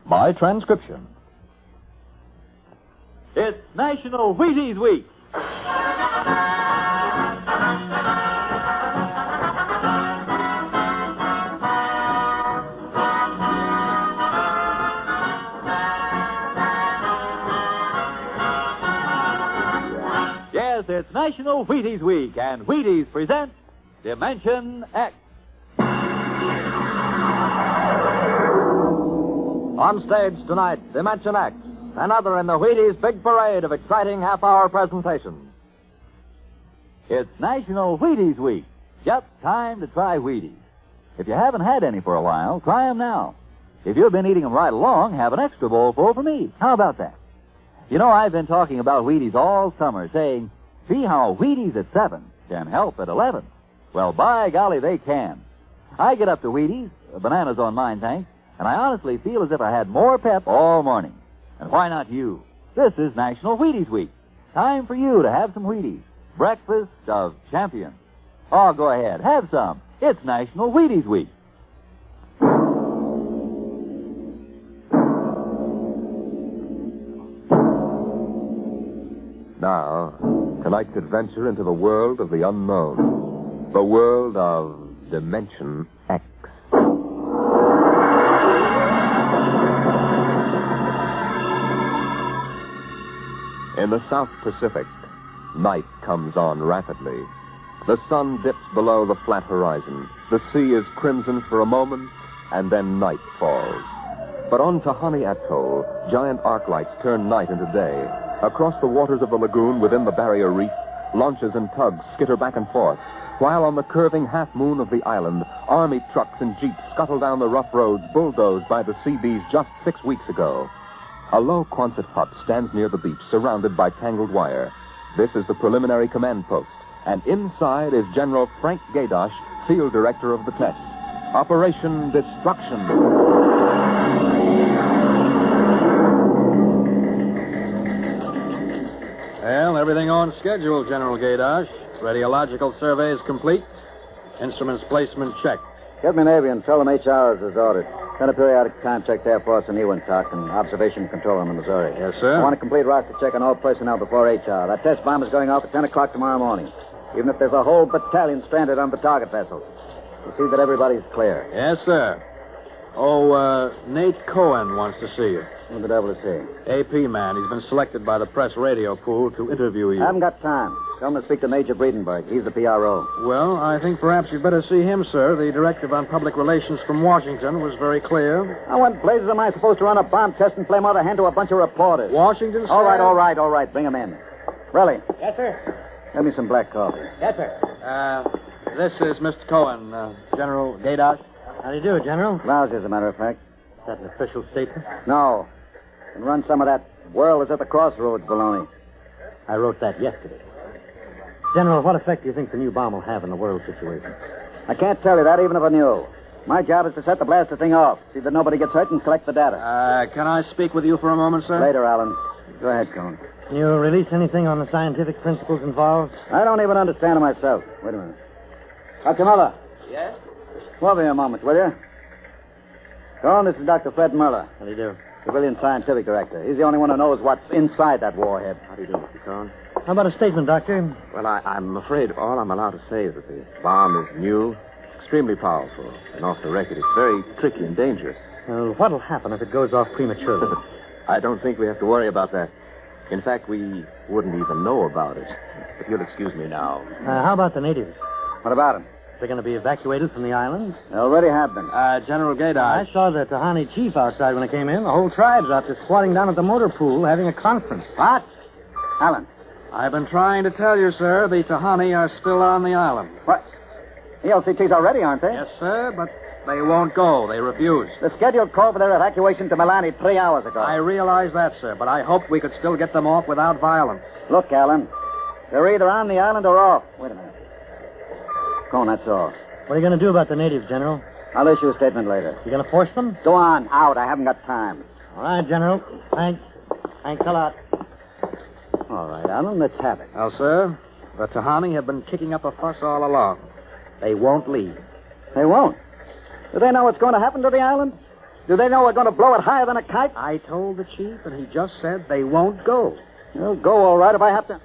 by transcription. It's National Wheaties Week. Yes, it's National Wheaties Week, and Wheaties presents Dimension X. On stage tonight, Dimension X, another in the Wheaties big parade of exciting half-hour presentations. It's National Wheaties Week. Just time to try Wheaties. If you haven't had any for a while, try them now. If you've been eating them right along, have an extra bowl full for me. How about that? You know, I've been talking about Wheaties all summer, saying, see how Wheaties at 7 can help at 11. Well, by golly, they can. I get up to Wheaties, bananas on mine, thanks, and I honestly feel as if I had more pep all morning. And why not you? This is National Wheaties Week. Time for you to have some Wheaties. Breakfast of champions. Oh, go ahead. Have some. It's National Wheaties Week. Now, tonight's adventure into the world of the unknown. The world of Dimension X. In the South Pacific, night comes on rapidly. The sun dips below the flat horizon. The sea is crimson for a moment, and then night falls. But on Tahani Atoll, giant arc lights turn night into day. Across the waters of the lagoon within the barrier reef, launches and tugs skitter back and forth, while on the curving half-moon of the island, army trucks and jeeps scuttle down the rough roads bulldozed by the Seabees just 6 weeks ago. A low Quonset hut stands near the beach, surrounded by tangled wire. This is the preliminary command post, and inside is General Frank Gaydosh, field director of the test. Operation Destruction. Well, everything on schedule, General Gaydosh. Radiological surveys complete. Instruments placement checked. Get me Navy and tell them HR is as ordered. Send a periodic time check to Air Force and Ewantock and observation control in the Missouri. Yes, sir. I want a complete roster check on all personnel before HR. That test bomb is going off at 10 o'clock tomorrow morning. Even if there's a whole battalion stranded on the target vessel. You see that everybody's clear. Yes, sir. Oh, Nate Cohen wants to see you. Who the devil is he? AP man. He's been selected by the press radio pool to interview you. I haven't got time. Tell him to speak to Major Breedenberg. He's the PRO. Well, I think perhaps you'd better see him, sir. The directive on public relations from Washington was very clear. Now, what blazes am I supposed to run a bomb test and play mother hen to a bunch of reporters? Washington, sir? All right. Bring him in. Relly. Yes, sir. Get me some black coffee. Yes, sir. This is Mr. Cohen, General Gaydosh. How do you do, General? Lousy, as a matter of fact. Is that an official statement? No. And run some of that world is at the crossroads baloney. I wrote that yesterday. General, what effect do you think the new bomb will have in the world situation? I can't tell you that even if I knew. My job is to set the blasted thing off, see that nobody gets hurt, and collect the data. Can I speak with you for a moment, sir? Later, Alan. Go ahead, Cohen. Can you release anything on the scientific principles involved? I don't even understand it myself. Wait a minute. Dr. Muller. Yes? Come over here a moment, will you? Cohen, this is Dr. Fred Muller. How do you do? Civilian scientific director. He's the only one who knows what's inside that warhead. How do you do, Mr. Cohen? How about a statement, Doctor? Well, I'm afraid all I'm allowed to say is that the bomb is new, extremely powerful, and off the record, it's very tricky and dangerous. Well, what'll happen if it goes off prematurely? I don't think we have to worry about that. In fact, we wouldn't even know about it. If you'll excuse me now. How about the natives? What about him? They're going to be evacuated from the island? They already have been. General Gaydosh. I saw the Tahani chief outside when I came in. The whole tribe's out there squatting down at the motor pool having a conference. What? Alan. I've been trying to tell you, sir, the Tahani are still on the island. What? The LCTs are ready, aren't they? Yes, sir, but they won't go. They refuse. The scheduled call for their evacuation to Milani 3 hours ago. I realize that, sir, but I hoped we could still get them off without violence. Look, Alan. They're either on the island or off. Wait a minute. Cohen, that's all. What are you going to do about the natives, General? I'll issue a statement later. You going to force them? Go on, out. I haven't got time. All right, General. Thanks. Thanks a lot. All right, Alan, let's have it. Well, sir, the Tahani have been kicking up a fuss all along. They won't leave. They won't. Do they know what's going to happen to the island? Do they know we're going to blow it higher than a kite? I told the chief, and he just said they won't go. They'll go all right if I have to.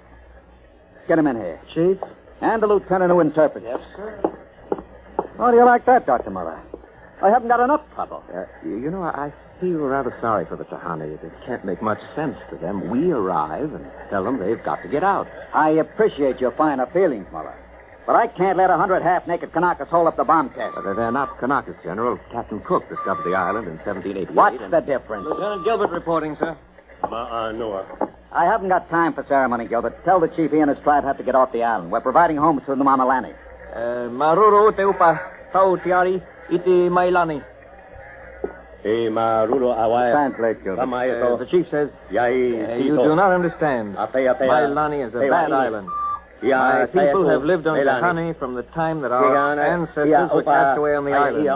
Get him in here. Chief? And the lieutenant who interprets. Yes, sir. How do you like that, Dr. Muller? I haven't got enough trouble. You know, I feel rather sorry for the Tahani. It can't make much sense to them. We arrive and tell them they've got to get out. I appreciate your finer feelings, Muller. But I can't let 100 half-naked Kanakas hold up the bomb test. They're not Kanakas, General. Captain Cook discovered the island in 1788. What's the difference? Lieutenant Gilbert reporting, sir. I haven't got time for ceremony, Gilbert. Tell the chief he and his tribe have to get off the island. We're providing homes for the Mamalani. Maruru teupa tau tiari iti mailani. Translate, Gilbert. The chief says, you do not understand. Mailani is a bad island. My people have lived on Tahani from the time that our ancestors were cast away on the island.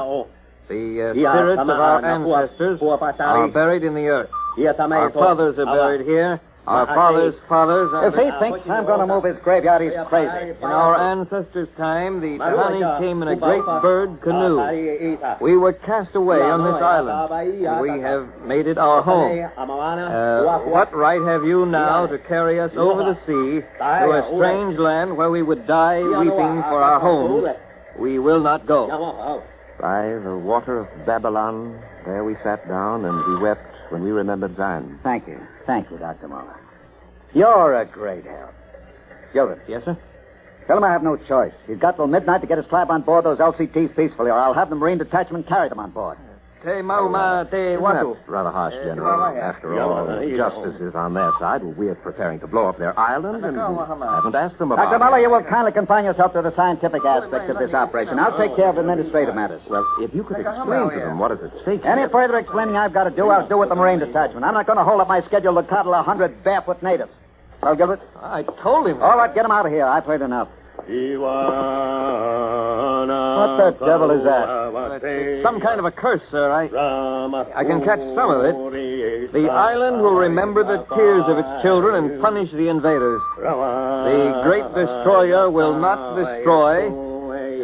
The spirits of our ancestors are buried in the earth. Our fathers are buried here. Our fathers' fathers are... If he thinks I'm going to move his graveyard, he's crazy. In our ancestors' time, the Tahani came in a great bird canoe. We were cast away on this island. We have made it our home. What right have you now to carry us over the sea to a strange land where we would die weeping for our home? We will not go. By the water of Babylon, there we sat down and we wept when we remembered Zion. Thank you. Thank you, Dr. Muller. You're a great help. Gilbert. Yes, sir? Tell him I have no choice. He's got till midnight to get his tribe on board those LCTs peacefully, or I'll have the Marine detachment carry them on board. Te mauma te watu. That's rather harsh, General. After all, justice is on their side. We're preparing to blow up their island, and we haven't asked them about Dr. it. Muller, you will kindly confine yourself to the scientific aspects of this operation. I'll take care of administrative matters. Well, if you could explain to them what is at stake Any here. further explaining I've got to do, I'll do with the Marine detachment. I'm not going to hold up my schedule to coddle 100 barefoot natives. Well, Gilbert? I told him. All right, get him out of here. I've heard enough. What the devil is that? It's some kind of a curse, sir. I can catch some of it. The island will remember the tears of its children and punish the invaders. The great destroyer will not destroy,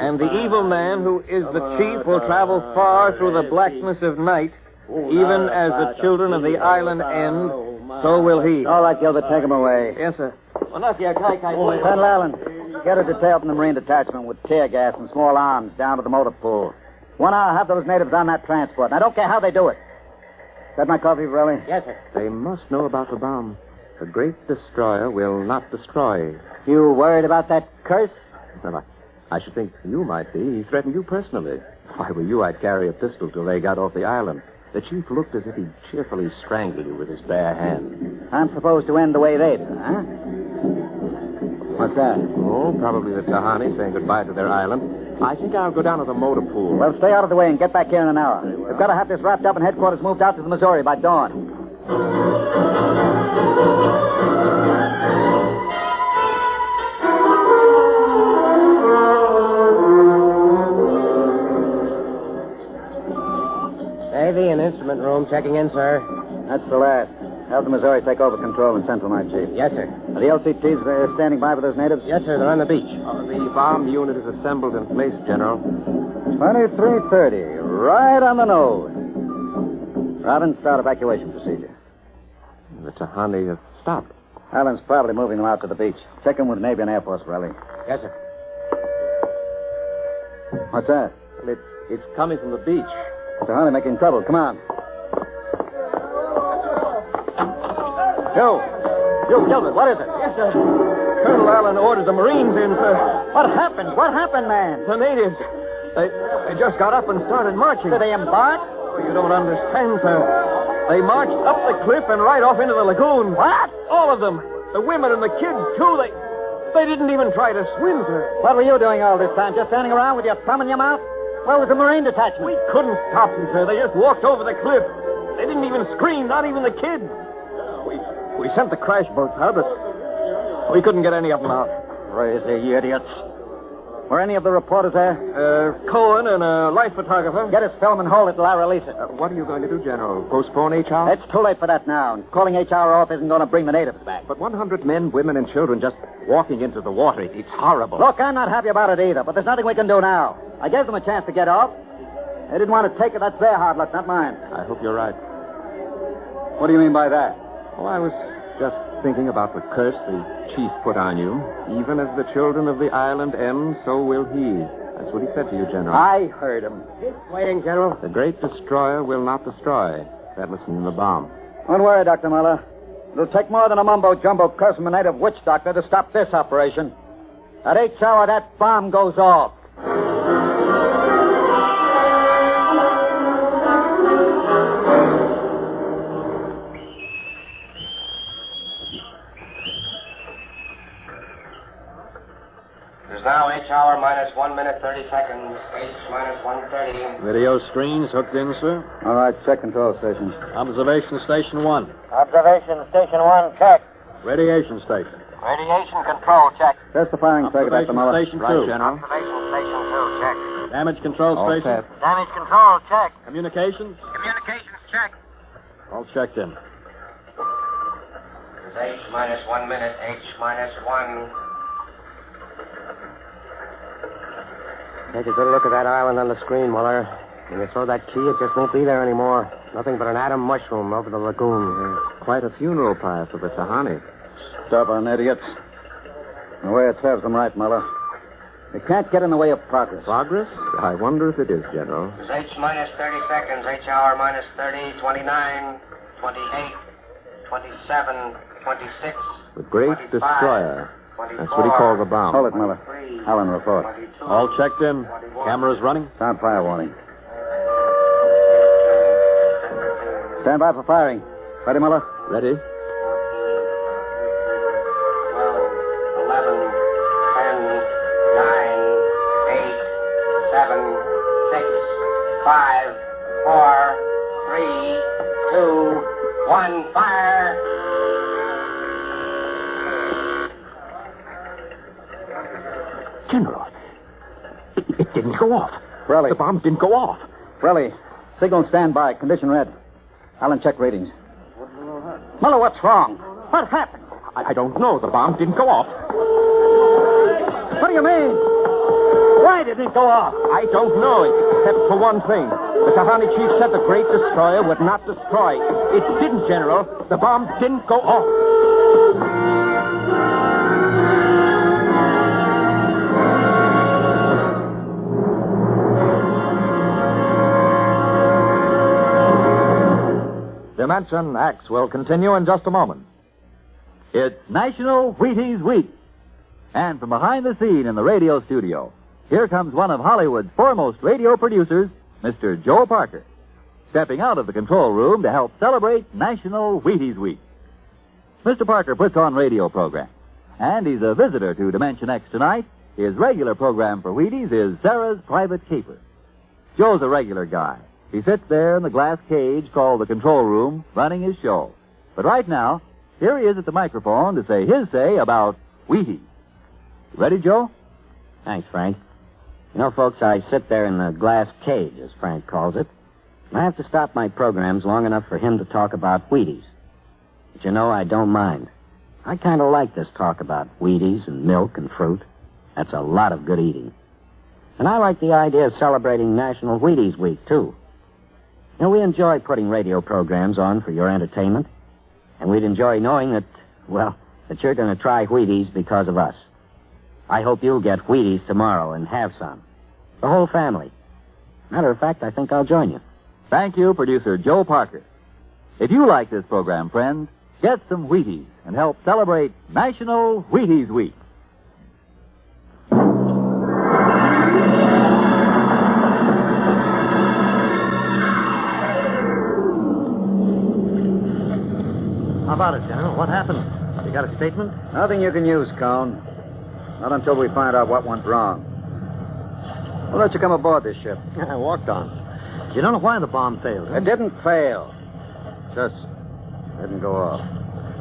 and the evil man who is the chief will travel far through the blackness of night. Even as the children of the island end, so will he. All right, Gilbert, take him away. Yes, sir. Colonel Allen, get a detail from the Marine detachment with tear gas and small arms down to the motor pool. 1 hour, have those natives on that transport. And I don't care how they do it. Is that my coffee, Varelli? Yes, sir. They must know about the bomb. The great destroyer will not destroy. You worried about that curse? Well, I should think you might be. He threatened you personally. If I were you, I'd carry a pistol till they got off the island. The chief looked as if he'd cheerfully strangle you with his bare hand. I'm supposed to end the way they do, huh? What's that? Oh, probably the Tahani saying goodbye to their island. I think I'll go down to the motor pool. Well, stay out of the way and get back here in an hour. We've got to have this wrapped up and headquarters moved out to the Missouri by dawn. Navy and instrument room checking in, sir. That's the last. Have the Missouri take over control and send for my chief. Yes, sir. Are the LCTs standing by with those natives? Yes, sir. They're on the beach. The bomb unit is assembled in place, General. 2330. Right on the nose. Robin, start evacuation procedure. The Tahani have stopped. Allen's probably moving them out to the beach. Check them with Navy and Air Force, Raleigh. Yes, sir. What's that? It's coming from the beach. Tahani making trouble. Come on. You, Gilbert, what is it? Yes, sir. Colonel Allen ordered the Marines in, sir. What happened? What happened, man? The natives. They just got up and started marching. Did they embark? Oh, you don't understand, sir. They marched up the cliff and right off into the lagoon. What? All of them. The women and the kids, too. They didn't even try to swim, sir. What were you doing all this time? Just standing around with your thumb in your mouth? Where was the Marine detachment? We couldn't stop them, sir. They just walked over the cliff. They didn't even scream, not even the kids. We sent the crash boats out, but we couldn't get any of them out. Crazy idiots. Were any of the reporters there? Cohen and a life photographer. Get his film and hold it till I release it. What are you going to do, General? Postpone HR? It's too late for that now. And calling HR off isn't going to bring the natives back. But 100 men, women, and children just walking into the water. It's horrible. Look, I'm not happy about it either, but there's nothing we can do now. I gave them a chance to get off. They didn't want to take it. That's their hard luck, not mine. I hope you're right. What do you mean by that? Oh, I was just thinking about the curse the chief put on you. Even as the children of the island end, so will he. That's what he said to you, General. I heard him. Waiting, General. The great destroyer will not destroy. That must mean the bomb. Don't worry, Dr. Muller. It'll take more than a mumbo-jumbo curse from a native witch doctor to stop this operation. At each hour, that bomb goes off. It is now H hour minus 1 minute 30 seconds. H minus 1:30. Radio screens hooked in, sir. All right, check control stations. Observation Station 1. Observation Station 1, check. Radiation Station. Radiation control check. Test the firing circuit, Dr. Observation Muller. Station 2. Right, General. Observation Station 2 check. Damage Control All Station. set. Damage control, check. Communications. Communications check. All checked in. It is H minus 1 minute. H minus 1. Take a good look at that island on the screen, Muller. When you throw that key, it just won't be there anymore. Nothing but an atom mushroom over the lagoon. Quite a funeral pyre for the Tahani. Stubborn idiots. The way it serves them right, Muller. They can't get in the way of progress. Progress? I wonder if it is, General. It is H minus 30 seconds. H hour minus 30. 29. 28. 27. 26. The great 25, destroyer. 24, That's what he called the bomb. Hold it, Muller. 23, Allen, report. 22, All checked in. 21. Cameras running. Sound fire warning. Stand by for firing. Ready, Muller? Ready? 12, 11, 10, 9, 8, 7, 6, 5, 4, 3, 2, 1, fire! General, it didn't go off. Relly. The bomb didn't go off. Relly. Signal stand by. Condition red. Allen, check readings. Muller, what's wrong? What happened? I don't know. The bomb didn't go off. What do you mean? Why did it go off? I don't know, except for one thing. The Tahani chief said the great destroyer would not destroy. It didn't, General. The bomb didn't go off. Dimension X will continue in just a moment. It's National Wheaties Week. And from behind the scene in the radio studio, here comes one of Hollywood's foremost radio producers, Mr. Joe Parker, stepping out of the control room to help celebrate National Wheaties Week. Mr. Parker puts on radio programs, and he's a visitor to Dimension X tonight. His regular program for Wheaties is Sarah's Private Caper. Joe's a regular guy. He sits there in the glass cage called the control room, running his show. But right now, here he is at the microphone to say his say about Wheaties. Ready, Joe? Thanks, Frank. You know, folks, I sit there in the glass cage, as Frank calls it, and I have to stop my programs long enough for him to talk about Wheaties. But you know, I don't mind. I kind of like this talk about Wheaties and milk and fruit. That's a lot of good eating. And I like the idea of celebrating National Wheaties Week, too. You know, we enjoy putting radio programs on for your entertainment, and we'd enjoy knowing that, well, that you're going to try Wheaties because of us. I hope you'll get Wheaties tomorrow and have some. The whole family. Matter of fact, I think I'll join you. Thank you, producer Joe Parker. If you like this program, friends, get some Wheaties and help celebrate National Wheaties Week. How about it, General? What happened? You got a statement? Nothing you can use, Cone. Not until we find out what went wrong. We'll let you come aboard this ship. I walked on. You don't know why the bomb failed, huh? It didn't fail. Just didn't go off.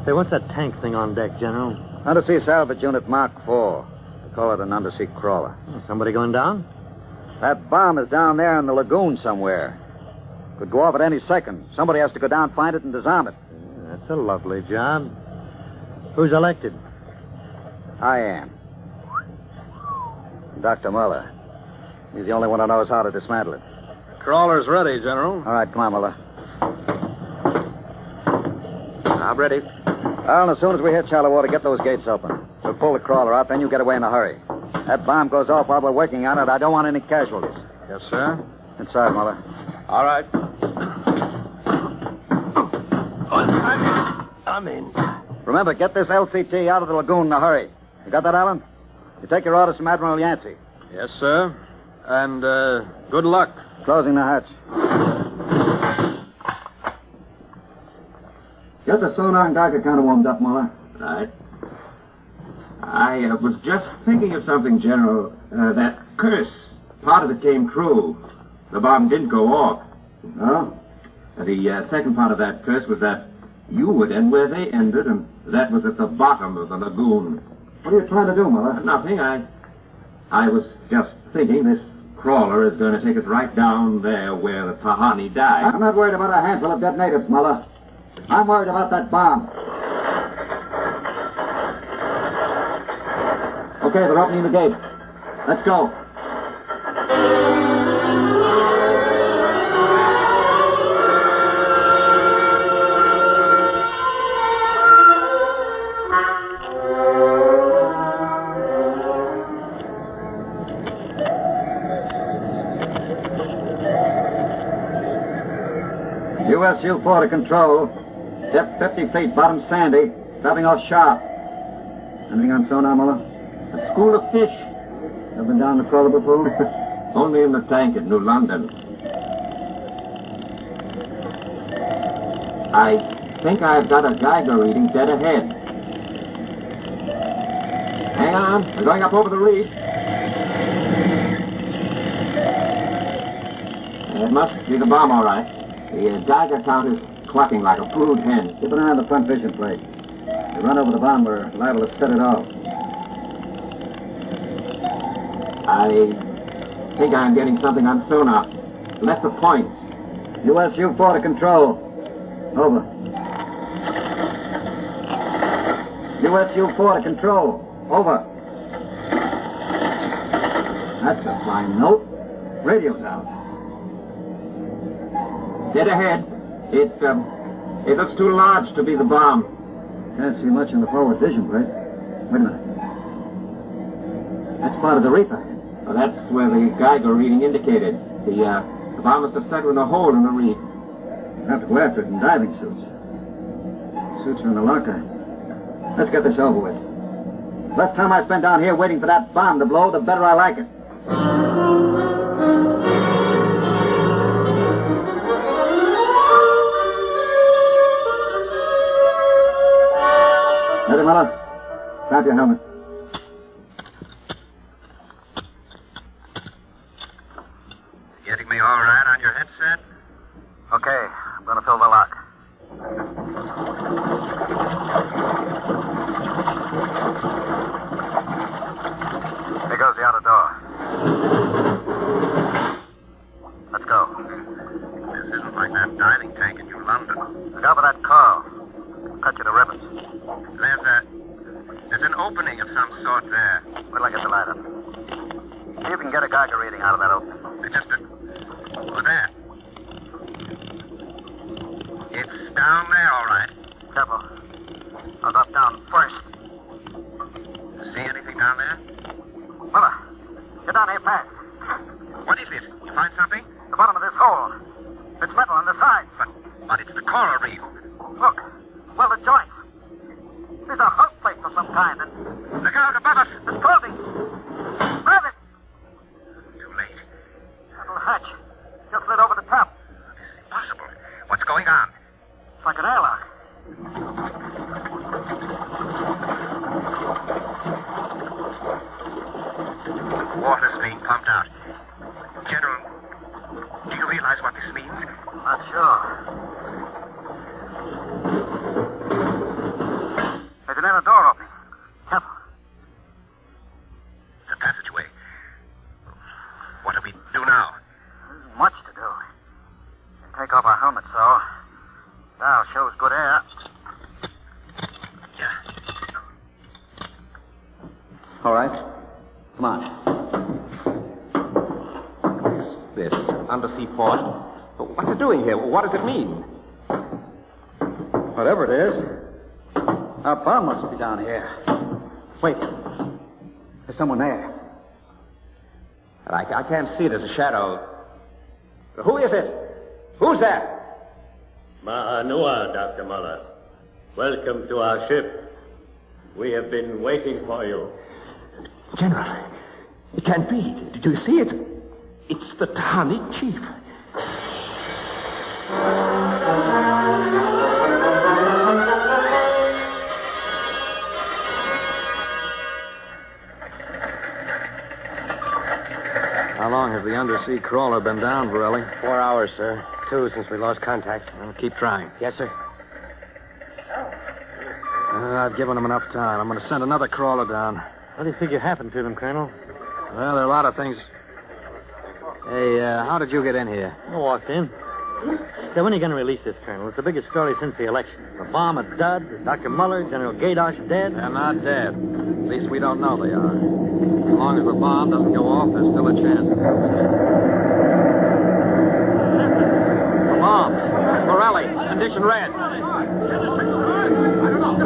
Say, what's that tank thing on deck, General? Undersea salvage unit Mark IV. They call it an undersea crawler. Somebody going down? That bomb is down there in the lagoon somewhere. Could go off at any second. Somebody has to go down, find it, and disarm it. That's a lovely job. Who's elected? I am. Dr. Muller. He's the only one who knows how to dismantle it. Crawler's ready, General. All right, come on, Muller. I'm ready. Well, as soon as we hit shallow water, get those gates open. We'll pull the crawler out, then you get away in a hurry. That bomb goes off while we're working on it. I don't want any casualties. Yes, sir. Inside, Muller. All right. I'm in. Remember, get this LCT out of the lagoon in a hurry. You got that, Alan? You take your orders from Admiral Yancey. Yes, sir. And, good luck. Closing the hatch. Get the sonar and Geiger counter warmed up, Muller. Right. I was just thinking of something, General. That curse, part of it came true. The bomb didn't go off. Oh? The second part of that curse was that you would end where they ended, and that was at the bottom of the lagoon. What are you trying to do, Muller? Nothing. I was just thinking this crawler is going to take us right down there where the Tahani died. I'm not worried about a handful of dead natives, Muller. I'm worried about that bomb. Okay, they're opening the gate. Let's go. USU-4 to control. Depth 50 feet, bottom sandy. Dropping off sharp. Anything on sonar, Muller? A school of fish. Ever been down the crawler before? Only in the tank at New London. I think I've got a Geiger reading dead ahead. Hang on. We're going up over the reef. It must be the bomb, all right. The Geiger count is clucking like a brood hen. Keep an eye on the front vision plate. If you run over the bomb, we're liable to set it off. I think I'm getting something on sonar. Left of point. USU-4 to control. Over. USU-4 to control. Over. That's a fine note. Radio's out. Dead ahead. It looks too large to be the bomb. Can't see much in the forward vision plate. Wait a minute. That's part of the reef ahead. Well, that's where the Geiger reading indicated. The bomb must have settled in a hole in the reef. We'll have to go after it in diving suits. Suits are in the locker. Let's get this over with. Less time I spend down here waiting for that bomb to blow, the better I like it. Ready, Muller? Strap your helmet. Getting me all right on your headset? Okay, I'm going to fill the lock. There goes the outer door. Let's go. This isn't like that diving tank in New London. Look out for that coral. Cut you to ribbons. There's an opening of some sort there. Wait till I get the light up. See if you can get a Geiger reading out of that opening. Over there. It's down there, all right. Careful. I'll drop down first. See anything down there? Muller, get down here fast. What is it? You find something? The bottom of this hole. It's metal on the side. But it's the coral reef. Look. Well, the joints. These are hook plates of some kind. Look out above us. It's closing. Grab it. Too late. That little hatch just slid over the top. This is impossible. What's going on? It's like an airlock. Water's being pumped out. General, do you realize what this means? Not sure. There's another door opening. Careful. The passageway. What do we do now? There's much to do. Take off our helmets, so. Now shows good air. Yeah. All right. Come on. This undersea fort. What's it doing here? What does it mean? Whatever it is, our bomb must be down here. Wait. There's someone there. I can't see. There's a shadow. Who is it? Who's that? Ma'anua, Dr. Muller. Welcome to our ship. We have been waiting for you. General, it can't be. Did you see it? It's the Tahani chief. How long has the undersea crawler been down, Borelli? 4 hours, sir. 2 since we lost contact. Well, keep trying. Yes, sir. I've given them enough time. I'm going to send another crawler down. What do you figure happened to them, Colonel? Well, there are a lot of things. Hey, how did you get in here? I walked in. Say, when are you going to release this, Colonel? It's the biggest story since the election. The bomb a dud, Dr. Muller, General Gadosh dead. They're not dead. At least we don't know they are. As long as the bomb doesn't go off, there's still a chance. The bomb. Borelli, condition red.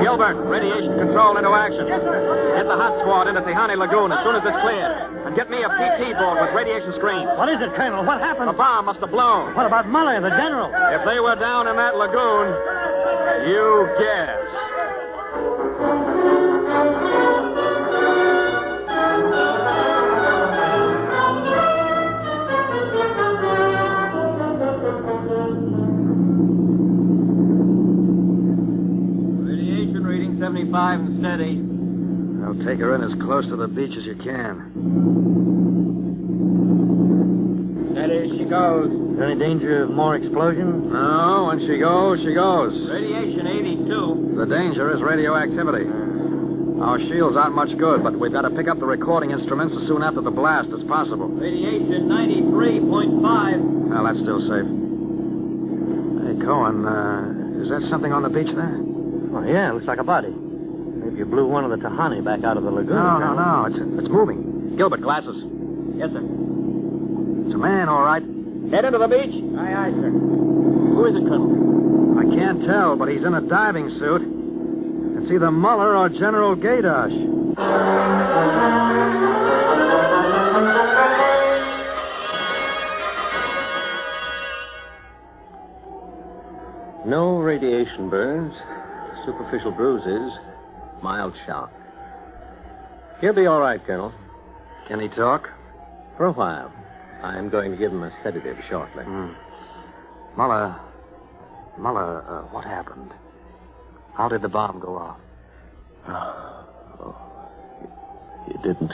Gilbert, radiation control into action. Get the hot squad into Tahani Lagoon as soon as it's cleared. And get me a PT board with radiation screens. What is it, Colonel? What happened? The bomb must have blown. What about Muller, the general? If they were down in that lagoon, you guess. Radiation reading 75 and steady. I'll take her in as close to the beach as you can. Steady she goes. Is there any danger of more explosion? No, when she goes, she goes. Radiation 82. The danger is radioactivity. Our shields aren't much good, but we've got to pick up the recording instruments as soon after the blast as possible. Radiation 93.5. Well, that's still safe. Hey, Cohen, is that something on the beach there? Oh, yeah, looks like a body. Maybe you blew one of the Tahani back out of the lagoon. No. It's moving. Gilbert, glasses. Yes, sir. It's a man, all right. Head into the beach? Aye, sir. Who is it, Colonel? I can't tell, but he's in a diving suit. It's either Muller or General Gadosh. No radiation burns, superficial bruises, mild shock. He'll be all right, Colonel. Can he talk? For a while. I'm going to give him a sedative shortly. Muller, what happened? How did the bomb go off? It didn't.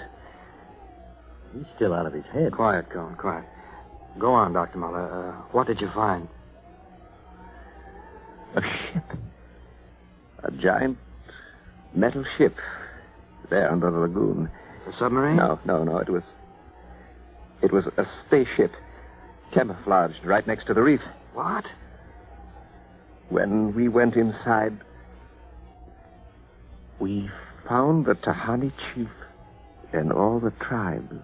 He's still out of his head. Quiet, Cohen, quiet. Go on, Dr. Muller. What did you find? A ship. A giant metal ship. There under the lagoon. A submarine? No. It was a spaceship. Camouflaged right next to the reef. What? When we went inside, we found the Tahani chief and all the tribe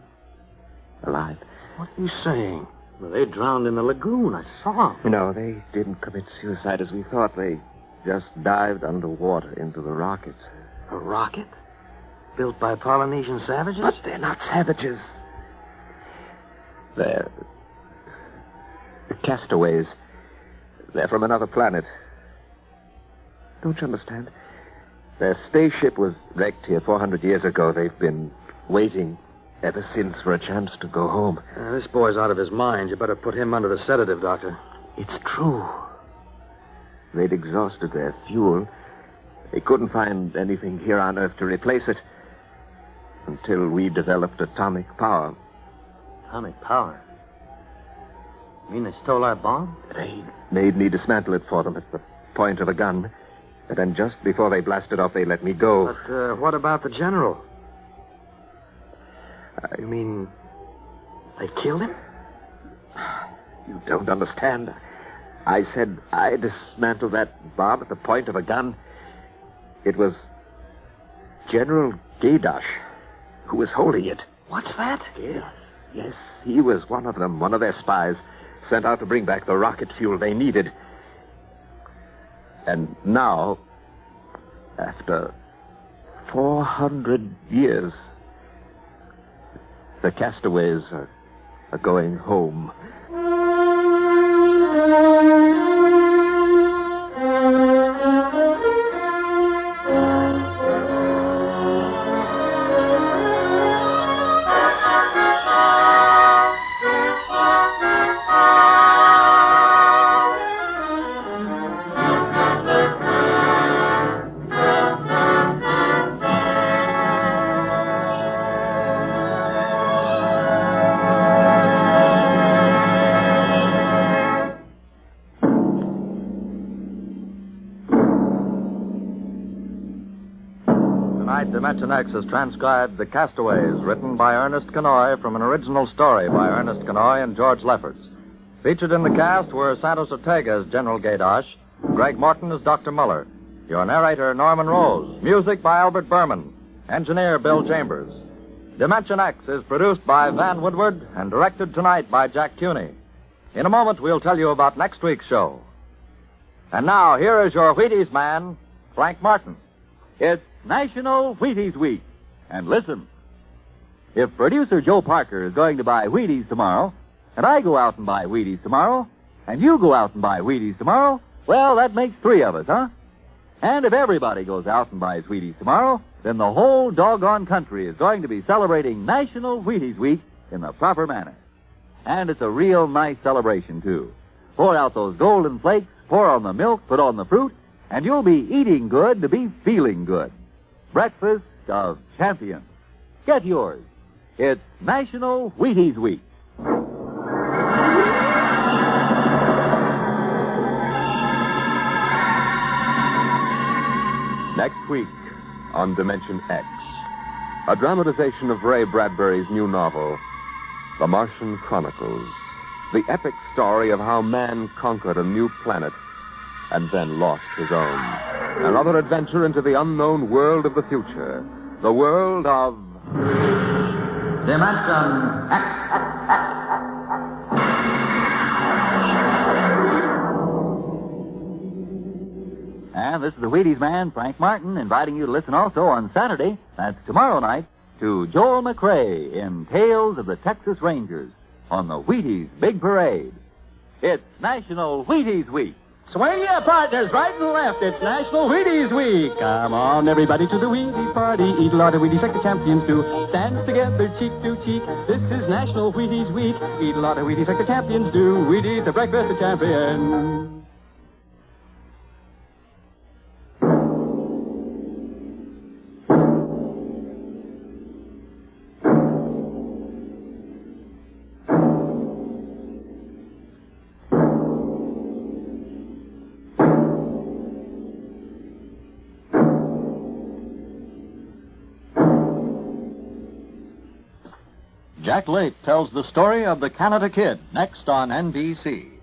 alive. What are you saying? Well, they drowned in the lagoon. I saw them. No, they didn't commit suicide as we thought. They just dived underwater into the rocket. A rocket? Built by Polynesian savages? But they're not savages. They're castaways. They're from another planet. Don't you understand? Their spaceship was wrecked here 400 years ago. They've been waiting ever since for a chance to go home. This boy's out of his mind. You better put him under the sedative, Doctor. It's true. They'd exhausted their fuel. They couldn't find anything here on Earth to replace it until we developed atomic power. Atomic power? You mean they stole our bomb? They made me dismantle it for them at the point of a gun. And then just before they blasted off, they let me go. But what about the general? You mean they killed him? You don't understand. I said I dismantled that bomb at the point of a gun. It was General Gadosh who was holding it. What's that? Yes, he was one of them, one of their spies. sent out to bring back the rocket fuel they needed. And now, after 400 years, the Castaways are going home. Dimension X has transcribed The Castaways, written by Ernest Kenoy from an original story by Ernest Kenoy and George Lefferts. Featured in the cast were Santos Ortega as General Gaydosh, Greg Morton as Dr. Muller, your narrator Norman Rose, music by Albert Berman, engineer Bill Chambers. Dimension X is produced by Van Woodward and directed tonight by Jack Cuny. In a moment, we'll tell you about next week's show. And now, here is your Wheaties man, Frank Martin. It's National Wheaties Week. And listen, if producer Joe Parker is going to buy Wheaties tomorrow, and I go out and buy Wheaties tomorrow, and you go out and buy Wheaties tomorrow, well, that makes 3 of us, huh? And if everybody goes out and buys Wheaties tomorrow, then the whole doggone country is going to be celebrating National Wheaties Week in the proper manner. And it's a real nice celebration, too. Pour out those golden flakes, pour on the milk, put on the fruit, and you'll be eating good to be feeling good. Breakfast of champions. Get yours. It's National Wheaties Week. Next week on Dimension X, a dramatization of Ray Bradbury's new novel, The Martian Chronicles, the epic story of how man conquered a new planet and then lost his own. Another adventure into the unknown world of the future, the world of Dimension X. And this is the Wheaties man, Frank Martin, inviting you to listen also on Saturday, that's tomorrow night, to Joel McRae in Tales of the Texas Rangers on the Wheaties Big Parade. It's National Wheaties Week. Swing your partners right and left. It's National Wheaties Week. Come on, everybody, to the Wheaties party. Eat a lot of Wheaties like the champions do. Dance together, cheek to cheek. This is National Wheaties Week. Eat a lot of Wheaties like the champions do. Wheaties, the breakfast of champions. Jack Late tells the story of the Canada Kid, next on NBC.